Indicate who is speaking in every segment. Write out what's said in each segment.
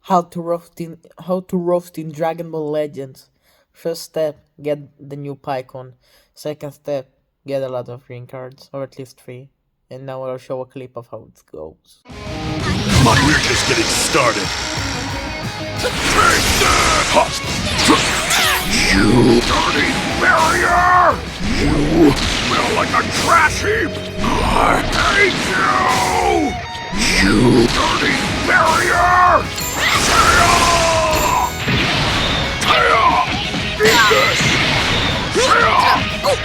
Speaker 1: how to roast in Dragon Ball Legends. First step, get the new Pycon. Second step, get a lot of green cards, or at least 3. And now I'll show a clip of how it goes.
Speaker 2: Come on, we're just getting started. Take that! You dirty barrier! You smell like a trash heap! I hate you! You dirty barrier! Taya! Taya! Eat this! Taya!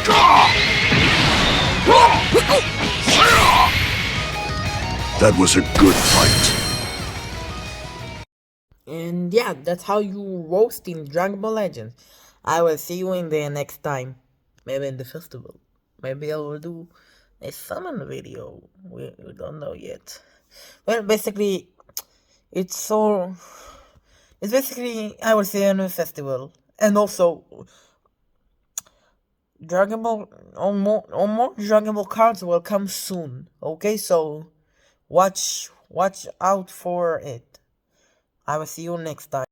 Speaker 2: Taya! That was a good fight.
Speaker 1: And yeah, that's how you roast in Dragon Ball Legends. I will see you in the next time. Maybe in the festival. Maybe I will do a summon video. We don't know yet. Well, basically, it's all. It's basically, I will see you in a festival. And also, Dragon Ball, more Dragon Ball cards will come soon. Okay, so watch out for it. I will see you next time.